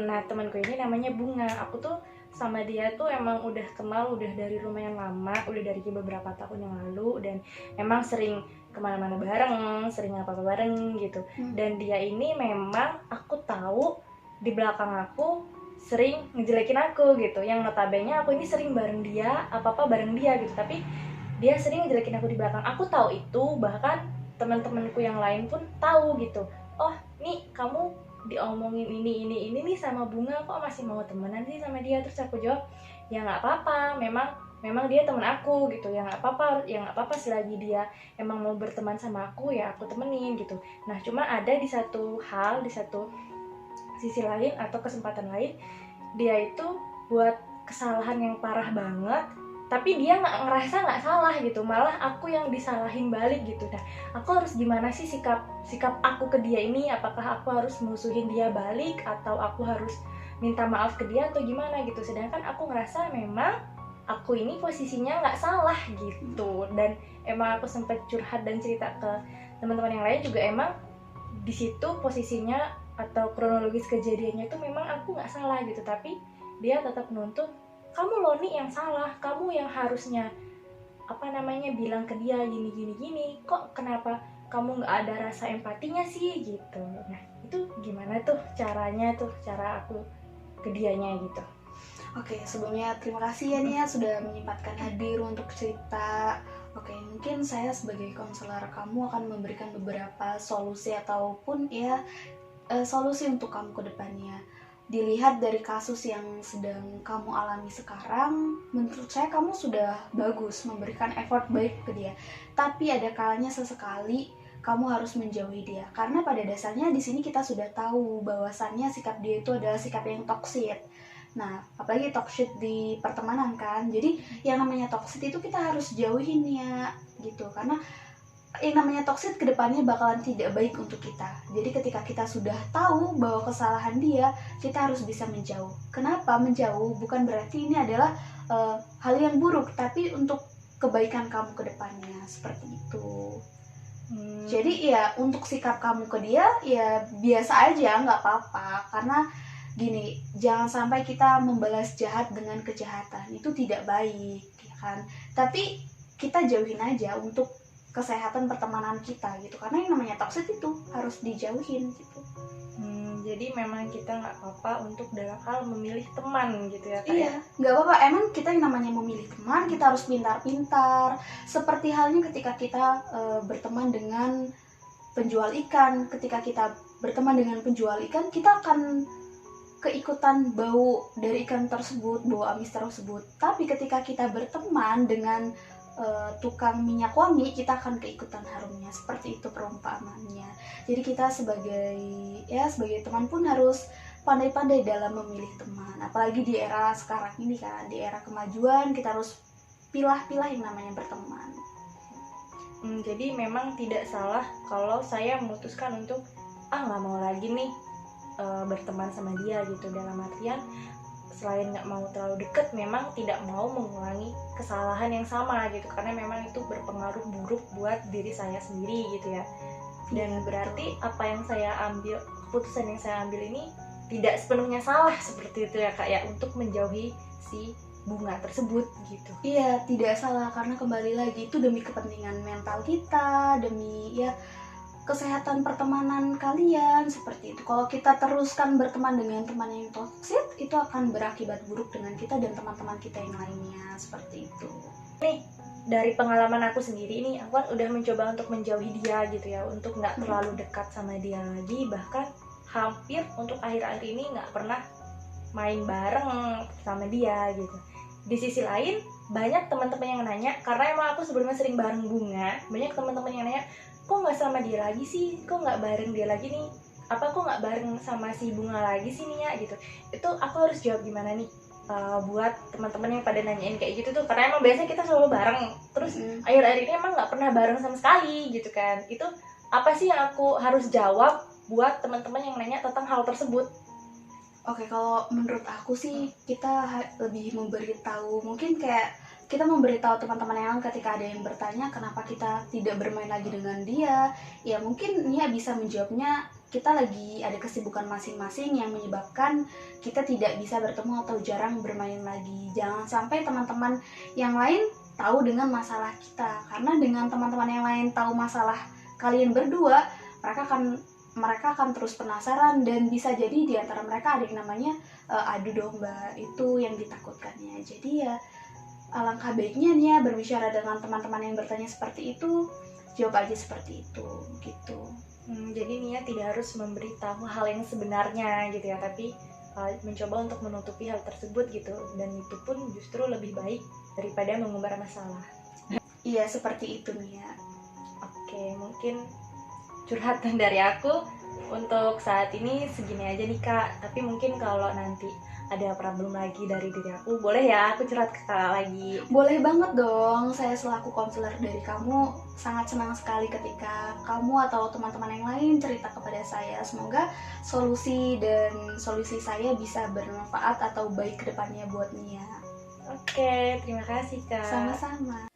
Nah temanku ini namanya Bunga. Aku tuh sama dia tuh emang udah kenal udah dari lumayan lama, udah dari beberapa tahun yang lalu, dan emang sering kemana-mana bareng, sering apa-apa bareng gitu. Dan dia ini memang aku tahu di belakang aku sering ngejelekin aku gitu, yang notabene aku ini sering bareng dia, apa-apa bareng dia gitu, tapi dia sering ngejelekin aku di belakang. Aku tahu itu, bahkan teman-temanku yang lain pun tahu gitu. Oh nih kamu diomongin ini nih sama Bunga, kok masih mau temenan sih sama dia? Terus aku jawab, ya nggak apa-apa, memang dia teman aku gitu, ya nggak apa-apa selagi dia emang mau berteman sama aku, ya aku temenin gitu. Nah cuma ada di satu sisi lain atau kesempatan lain, dia itu buat kesalahan yang parah banget, tapi dia ngerasa nggak salah gitu, malah aku yang disalahin balik gitu. Nah aku harus gimana sih sikap aku ke dia ini? Apakah aku harus musuhin dia balik, atau aku harus minta maaf ke dia, atau gimana gitu? Sedangkan aku ngerasa memang aku ini posisinya nggak salah gitu. Dan emang aku sempat curhat dan cerita ke teman-teman yang lain juga, emang di situ posisinya atau kronologis kejadiannya itu memang aku nggak salah gitu, tapi dia tetap nuntut, kamu loh nih yang salah, kamu yang harusnya bilang ke dia gini, kok kenapa kamu nggak ada rasa empatinya sih gitu. Nah itu gimana tuh cara aku ke dianya gitu. Oke, sebelumnya terima kasih ya Nia sudah menyempatkan hadir untuk cerita. Oke, mungkin saya sebagai konselor kamu akan memberikan beberapa solusi ataupun ya solusi untuk kamu ke depannya. Dilihat dari kasus yang sedang kamu alami sekarang, menurut saya kamu sudah bagus memberikan effort baik ke dia. Tapi ada kalanya sesekali kamu harus menjauhi dia, karena pada dasarnya di sini kita sudah tahu bahwasannya sikap dia itu adalah sikap yang toksik. Nah, apalagi toxic di pertemanan kan. Jadi yang namanya toxic itu kita harus jauhin ya gitu, karena yang namanya toxic kedepannya bakalan tidak baik untuk kita. Jadi ketika kita sudah tahu bahwa kesalahan dia, kita harus bisa menjauh. Kenapa menjauh? Bukan berarti ini adalah hal yang buruk, tapi untuk kebaikan kamu ke depannya, seperti itu. Jadi ya untuk sikap kamu ke dia ya biasa aja, nggak apa-apa. Karena gini, jangan sampai kita membalas jahat dengan kejahatan, itu tidak baik ya kan. Tapi kita jauhin aja untuk kesehatan pertemanan kita gitu, karena yang namanya toxic itu harus dijauhin gitu. Jadi memang kita nggak apa-apa untuk dalam hal memilih teman gitu ya Kak? Iya, nggak apa-apa. Emang kita yang namanya memilih teman, kita harus pintar-pintar. Seperti halnya ketika kita berteman dengan penjual ikan. Ketika kita berteman dengan penjual ikan, kita akan keikutan bau dari ikan tersebut, bau amis tersebut. Tapi ketika kita berteman dengan tukang minyak wangi, kita akan keikutan harumnya. Seperti itu perumpamaannya. Jadi kita sebagai teman pun harus pandai-pandai dalam memilih teman. Apalagi di era sekarang ini kan, di era kemajuan, kita harus pilah-pilah yang namanya berteman. Jadi memang tidak salah kalau saya memutuskan untuk nggak mau lagi nih berteman sama dia gitu, dalam artian selain nggak mau terlalu deket, memang tidak mau mengulangi kesalahan yang sama gitu, karena memang itu berpengaruh buruk buat diri saya sendiri gitu ya. Dan berarti apa yang saya ambil, keputusan yang saya ambil ini tidak sepenuhnya salah seperti itu ya Kak ya, untuk menjauhi si Bunga tersebut gitu. Iya, tidak salah, karena kembali lagi itu demi kepentingan mental kita, demi ya kesehatan pertemanan kalian, seperti itu. Kalau kita teruskan berteman dengan teman yang toksik, itu akan berakibat buruk dengan kita dan teman-teman kita yang lainnya, seperti itu. Nih, dari pengalaman aku sendiri ini, aku kan udah mencoba untuk menjauhi dia gitu ya, untuk nggak terlalu dekat sama dia lagi, bahkan hampir untuk akhir-akhir ini nggak pernah main bareng sama dia gitu. Di sisi lain, banyak teman-teman yang nanya, karena emang aku sebelumnya sering bareng Bunga, banyak teman-teman yang nanya, kok nggak sama dia lagi sih, kok nggak bareng dia lagi nih, kok nggak bareng sama si Bunga lagi sih nih ya gitu. Itu aku harus jawab gimana nih buat teman-teman yang pada nanyain kayak gitu tuh, karena emang biasanya kita selalu bareng, terus akhir-akhir ini emang nggak pernah bareng sama sekali gitu kan. Itu apa sih yang aku harus jawab buat teman-teman yang nanya tentang hal tersebut? Oke, kalau menurut aku sih kita lebih memberitahu, mungkin kayak kita memberitahu teman-teman yang ketika ada yang bertanya kenapa kita tidak bermain lagi dengan dia, ya mungkin Nia bisa menjawabnya kita lagi ada kesibukan masing-masing yang menyebabkan kita tidak bisa bertemu atau jarang bermain lagi. Jangan sampai teman-teman yang lain tahu dengan masalah kita, karena dengan teman-teman yang lain tahu masalah kalian berdua, mereka akan terus penasaran, dan bisa jadi di antara mereka ada yang namanya adu domba. Itu yang ditakutkannya. Jadi ya alangkah baiknya nih ya berbicara dengan teman-teman yang bertanya seperti itu, jawab aja seperti itu gitu. Jadi Nia tidak harus memberitahu hal yang sebenarnya gitu ya, tapi mencoba untuk menutupi hal tersebut gitu, dan itu pun justru lebih baik daripada mengumbar masalah. Iya, seperti itu Nia. Oke, mungkin curhatan dari aku untuk saat ini segini aja nih Kak. Tapi mungkin kalau nanti ada problem lagi dari diri aku, boleh ya aku curhat ke Kak lagi? Boleh banget dong. Saya selaku konselor dari kamu sangat senang sekali ketika kamu atau teman-teman yang lain cerita kepada saya. Semoga solusi saya bisa bermanfaat atau baik ke depannya buat Nia. Oke, terima kasih Kak. Sama-sama.